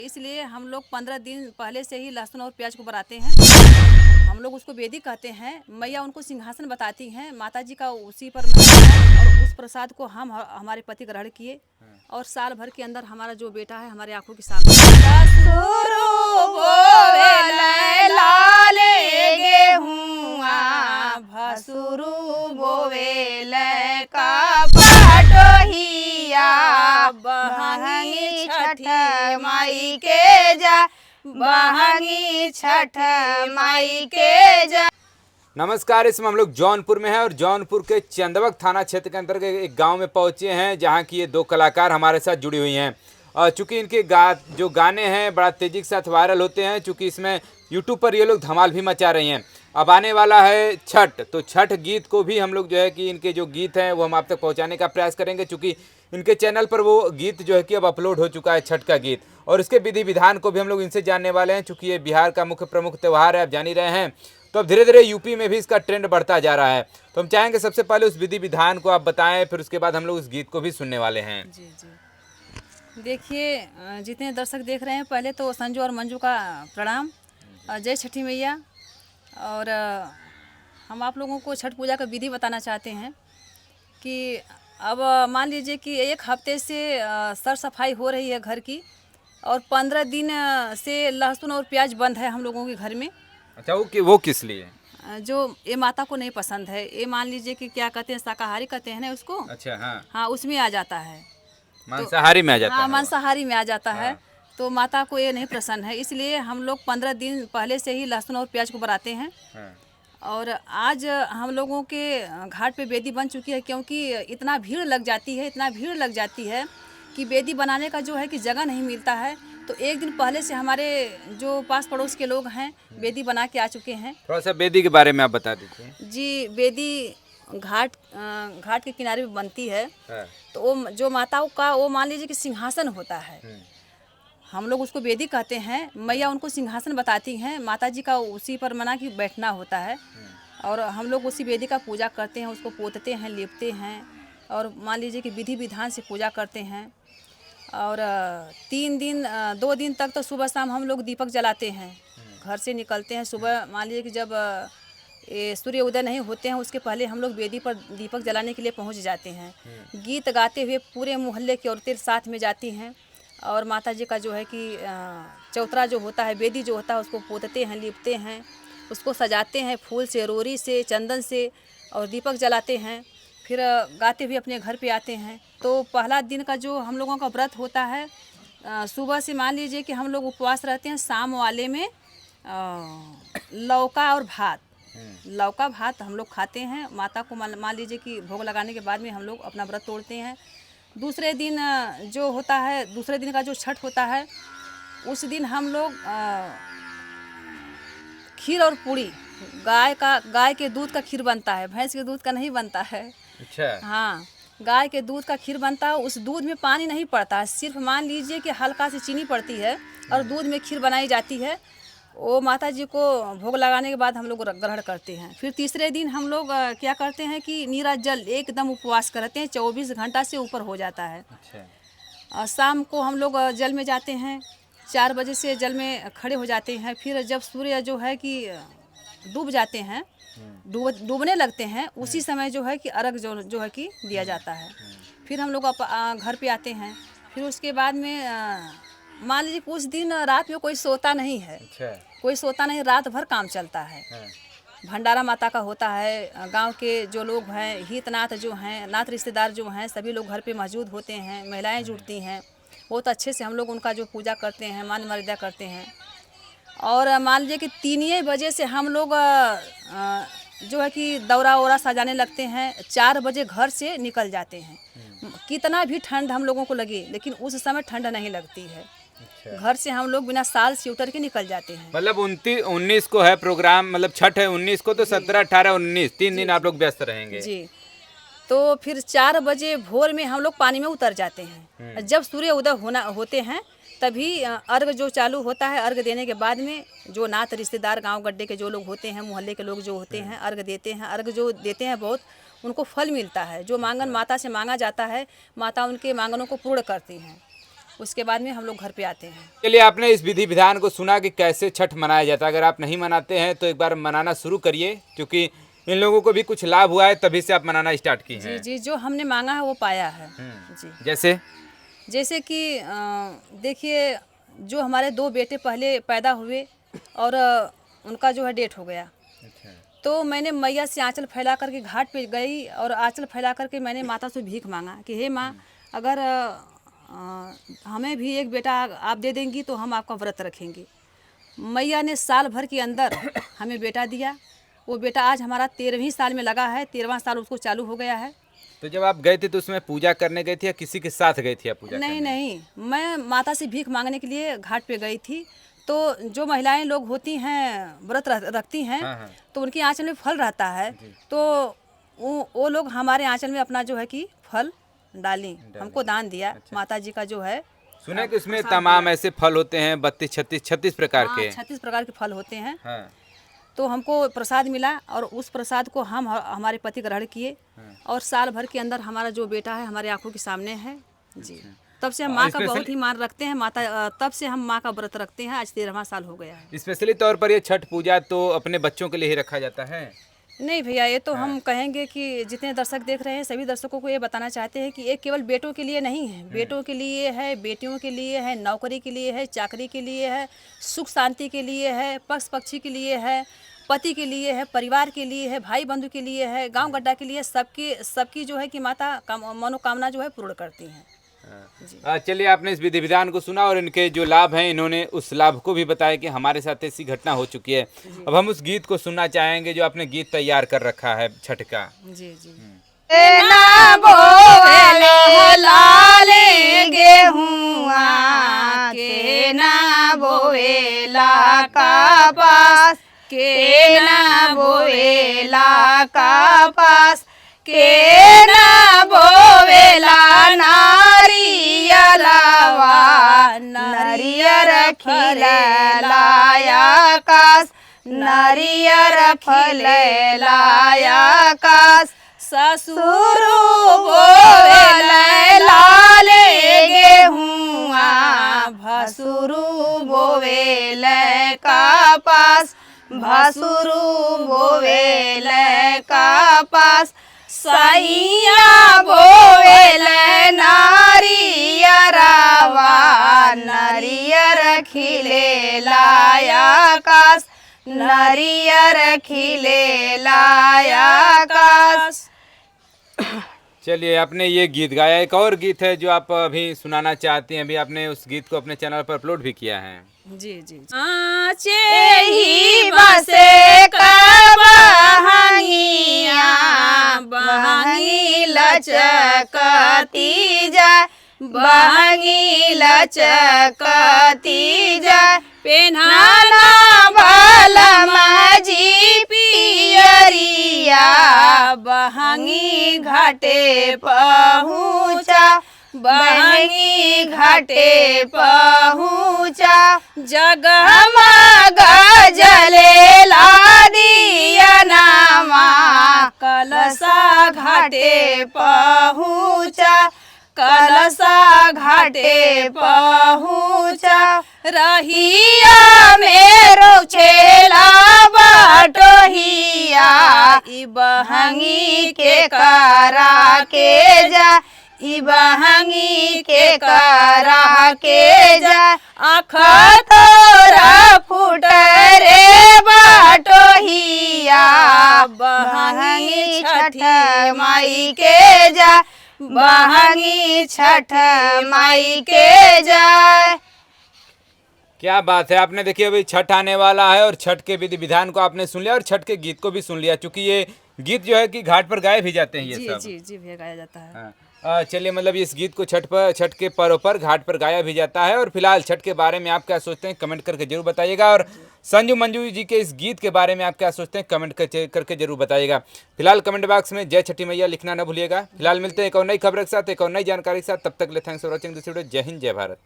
इसलिए हम लोग 15 दिन पहले से ही लहसुन और प्याज को बनाते हैं। हम लोग उसको वेदी कहते हैं। मैया उनको सिंहासन बताती हैं, माता जी का उसी पर और उस प्रसाद को हम हमारे पति ग्रहण किए और साल भर के अंदर हमारा जो बेटा है हमारे आंखों के सामने भसुरु बोवेल का पटोहिया बहंगी छठ माई के जा, बहंगी छठ माई के जा। नमस्कार। इसमें हम लोग जौनपुर में हैं और जौनपुर के चंदवक थाना क्षेत्र के अंतर्गत एक गांव में पहुंचे हैं जहां की ये दो कलाकार हमारे साथ जुड़ी हुई हैं। चूँकि इनके जो गाने हैं बड़ा तेज़ी के साथ वायरल होते हैं, चूँकि इसमें यूट्यूब पर ये लोग धमाल भी मचा रही हैं। अब आने वाला है छठ, तो छठ गीत को भी हम लोग जो है कि इनके जो गीत हैं वो हम आप तक पहुंचाने का प्रयास करेंगे, चूँकि इनके चैनल पर वो गीत जो है कि अब अपलोड हो चुका है, छठ का गीत, और इसके विधि विधान को भी हम लोग इनसे जानने वाले हैं। चूँकि ये बिहार का मुख्य प्रमुख त्यौहार है, आप जान ही रहे हैं, तो अब धीरे धीरे यूपी में भी इसका ट्रेंड बढ़ता जा रहा है। तो हम चाहेंगे सबसे पहले उस विधि विधान को आप बताएं, फिर उसके बाद हम लोग उस गीत को भी सुनने वाले हैं। जी जी, देखिए जितने दर्शक देख रहे हैं, पहले तो संजू और मंजू का प्रणाम, जय छठी मैया। और हम आप लोगों को छठ पूजा का विधि बताना चाहते हैं कि अब मान लीजिए कि एक हफ्ते से सर सफाई हो रही है घर की, और 15 दिन से लहसुन और प्याज बंद है हम लोगों के घर में। अच्छा, वो किस लिए? जो ये माता को नहीं पसंद है, ये मान लीजिए कि क्या कहते हैं, शाकाहारी कहते हैं ना उसको। अच्छा, हाँ हाँ, उसमें आ जाता है, मांसाहारी में आ जाता हाँ है। मांसाहारी में आ जाता है। हाँ। तो माता को ये नहीं पसंद है, इसलिए हम लोग 15 दिन पहले से ही लहसुन और प्याज को बनाते हैं। हाँ। और आज हम लोगों के घाट पे वेदी बन चुकी है, क्योंकि इतना भीड़ लग जाती है कि वेदी बनाने का जो है कि जगह नहीं मिलता है। तो एक दिन पहले से हमारे जो पास पड़ोस के लोग हैं वेदी बना के आ चुके हैं। थोड़ा सा वेदी के बारे में आप बता दीजिए। जी, वेदी घाट के किनारे पे बनती है। हाँ। तो वो जो माताओं का वो मान लीजिए कि सिंहासन होता है, हम लोग उसको वेदी कहते हैं। मैया उनको सिंहासन बताती हैं, माता जी का उसी पर मना कि बैठना होता है। और हम लोग उसी वेदी का पूजा करते हैं, उसको पोतते हैं, लेपते हैं, और मान लीजिए कि विधि विधान से पूजा करते हैं। और 2 दिन तक तो सुबह शाम हम लोग दीपक जलाते हैं। घर से निकलते हैं सुबह, मान लीजिए कि जब ये सूर्य उदय नहीं होते हैं उसके पहले हम लोग वेदी पर दीपक जलाने के लिए पहुंच जाते हैं। गीत गाते हुए पूरे मोहल्ले की औरतें साथ में जाती हैं, और माता जी का जो है कि चौतरा जो होता है, वेदी जो होता है, उसको पोतते हैं, लिपते हैं, उसको सजाते हैं फूल से, रोरी से, चंदन से, और दीपक जलाते हैं। फिर गाते हुए अपने घर पे आते हैं। तो पहला दिन का जो हम लोगों का व्रत होता है, सुबह से मान लीजिए कि हम लोग उपवास रहते हैं। शाम वाले में लौका और भात, लौका भात हम लोग खाते हैं। माता को मान लीजिए कि भोग लगाने के बाद में हम लोग अपना व्रत तोड़ते हैं। दूसरे दिन जो होता है, दूसरे दिन का जो छठ होता है, उस दिन हम लोग खीर और पूड़ी, गाय के दूध का खीर बनता है, भैंस के दूध का नहीं बनता है। अच्छा। हाँ, गाय के दूध का खीर बनता है। उस दूध में पानी नहीं पड़ता है, सिर्फ मान लीजिए कि हल्का सी चीनी पड़ती है और दूध में खीर बनाई जाती है। वो माता जी को भोग लगाने के बाद हम लोग ग्रहण करते हैं। फिर तीसरे दिन हम लोग क्या करते हैं कि नीरा जल एकदम उपवास करते हैं, 24 घंटा से ऊपर हो जाता है। अच्छा। शाम को हम लोग जल में जाते हैं, 4 बजे से जल में खड़े हो जाते हैं। फिर जब सूर्य जो है कि डूब जाते हैं, डूबने लगते हैं, उसी समय जो है कि अर्घ जो है कि दिया जाता है। फिर हम लोग घर पे आते हैं। फिर उसके बाद में मान लीजिए उस दिन रात में कोई सोता नहीं है। अच्छा। कोई सोता नहीं, रात भर काम चलता है। भंडारा माता का होता है। गांव के जो लोग हैं, हितनाथ जो हैं, नाथ रिश्तेदार जो हैं, सभी लोग घर पे मौजूद होते हैं। महिलाएं जुटती हैं, बहुत अच्छे से हम लोग उनका जो पूजा करते हैं, मान मर्यादा करते हैं। और मान लीजिए कि 3 बजे से हम लोग जो है कि दौरा वौरा सजाने लगते हैं। 4 बजे घर से निकल जाते हैं। कितना भी ठंड हम लोगों को लगे, लेकिन उस समय ठंड नहीं लगती है। अच्छा। घर से हम लोग बिना साल स्वेटर के निकल जाते हैं। मतलब 19 को है प्रोग्राम, मतलब छठ है 19 को, तो 17, 18, 19 3 दिन आप लोग व्यस्त रहेंगे। जी, तो फिर 4 बजे भोर में हम लोग पानी में उतर जाते हैं। जब सूर्य उदय होते हैं तभी अर्घ जो चालू होता है। अर्घ देने के बाद में जो नात रिश्तेदार, गांव गड्ढे के जो लोग होते हैं, मोहल्ले के लोग जो होते हैं, अर्घ देते हैं। अर्घ जो देते हैं बहुत उनको फल मिलता है। जो मांगन माता से मांगा जाता है, माता उनके मांगनों को पूर्ण करती हैं। उसके बाद में हम लोग घर पे आते हैं। चलिए, आपने इस विधि विधान को सुना कि कैसे छठ मनाया जाता है। अगर आप नहीं मनाते हैं तो एक बार मनाना शुरू करिए, क्योंकि इन लोगों को भी कुछ लाभ हुआ है, तभी से आप मनाना स्टार्ट किए जी हैं। जी, जो हमने मांगा है वो पाया है जी। जैसे कि देखिए, जो हमारे 2 बेटे पहले पैदा हुए और उनका जो है डेथ हो गया, तो मैंने मैया से आंचल फैला करके घाट पे गई और आंचल फैला करके मैंने माता से भीख मांगा कि हे माँ, अगर हमें भी एक बेटा आप दे देंगी तो हम आपका व्रत रखेंगे। मैया ने साल भर के अंदर हमें बेटा दिया। वो बेटा आज हमारा 13वीं साल में लगा है, 13वां साल उसको चालू हो गया है। तो जब आप गए थे तो उसमें पूजा करने गए थे या किसी के साथ गए थे आप पूजा नहीं करने? नहीं, मैं माता से भीख मांगने के लिए घाट पे गई थी। तो जो महिलाएं लोग होती हैं व्रत रखती हैं, हाँ, हाँ। तो उनकी आंचल में फल रहता है, तो वो लोग हमारे आंचल में अपना जो है कि फल डाली, हमको दान दिया। माता जी का जो है, सुने कि उसमें तमाम ऐसे फल होते हैं 32-36 प्रकार के। 36 प्रकार के फल होते हैं। हाँ। तो हमको प्रसाद मिला और उस प्रसाद को हम हमारे पति ग्रहण किए और साल भर के अंदर हमारा जो बेटा है हमारे आंखों के सामने है जी। तब से हम माँ का बहुत ही मान रखते हैं। माता तब से हम माँ का व्रत रखते हैं। आज 13वां साल हो गया है। स्पेशली तौर पर ये छठ पूजा तो अपने बच्चों के लिए ही रखा जाता है? नहीं भैया, ये तो हम कहेंगे कि जितने दर्शक देख रहे हैं सभी दर्शकों को ये बताना चाहते हैं कि ये केवल बेटों के लिए नहीं है, बेटों के लिए है, बेटियों के लिए है, नौकरी के लिए है, चाकरी के लिए है, सुख शांति के लिए है, पक्ष पक्षी के लिए है, पति के लिए है, परिवार के लिए है, भाई बंधु के लिए है, गांव गड्ढा के लिए, सबकी जो है कि माता मनोकामना जो है पूर्ण करती हैं। चलिए, आपने इस विधि विधान को सुना और इनके जो लाभ हैं इन्होंने उस लाभ को भी बताया कि हमारे साथ ऐसी घटना हो चुकी है। अब हम उस गीत को सुनना चाहेंगे जो आपने गीत तैयार कर रखा है छठ का। जी जी। ना बोले लाले गेहुआ के ना बोएला कपास के ना बोएला कपास के ना बोएला नारियलवा नारियर खिललाया कास नारियर फैलाया कास ससुर बोवेला लाले गेहुआ भसुरु बोवेला कपास भसुरु बोवेला कपास सैया बोवेला नारियरवा नारियर खिलेलाया कास नारियर खिलेलाया कास। चलिए, आपने ये गीत गाया। एक और गीत है जो आप अभी सुनाना चाहती हैं। अभी आपने उस गीत को अपने चैनल पर अपलोड भी किया है। जी जी। ही बसे बहंगिया बहंगी लचकती जाए बहंगी लचकती जाए पेन्हाना भलमा जी पियरिया बहंगी घाटे पहुँचा बहंगी घाटे पहुँचा जगमग जलेला दिया नामा कलसा घाटे पहुँचा कलसा घाटे पहुँचा रहिया मेरो छेला बटोहिया ई बहंगी के करा के जा ई बहंगी के करा के जा आँख तोरा फूट रे बटोहिया बहंगी छठ माई के जा बहंगी छठ माई के जाए। क्या बात है। आपने देखिए, अभी छठ आने वाला है और छठ के विधि विधान को आपने सुन लिया और छठ के गीत को भी सुन लिया, क्योंकि ये गीत जो है कि घाट पर गाए भी जाते हैं ये जी सब। जी जी भैया, गाया जाता है। हाँ। चलिए, मतलब इस गीत को छठ के पर्व पर घाट पर गाया भी जाता है। और फिलहाल छठ के बारे में आप क्या सोचते हैं कमेंट करके जरूर बताइएगा। और संजू मंजू जी के इस गीत के बारे में आप क्या सोचते हैं कमेंट करके जरूर बताइएगा। फिलहाल कमेंट बॉक्स में जय छठी मैया लिखना न भूलिएगा। फिलहाल मिलते हैं एक और नई खबर के साथ, एक और नई जानकारी के साथ। तब तक ले thanks for watching this video. जय हिंद, जय भारत।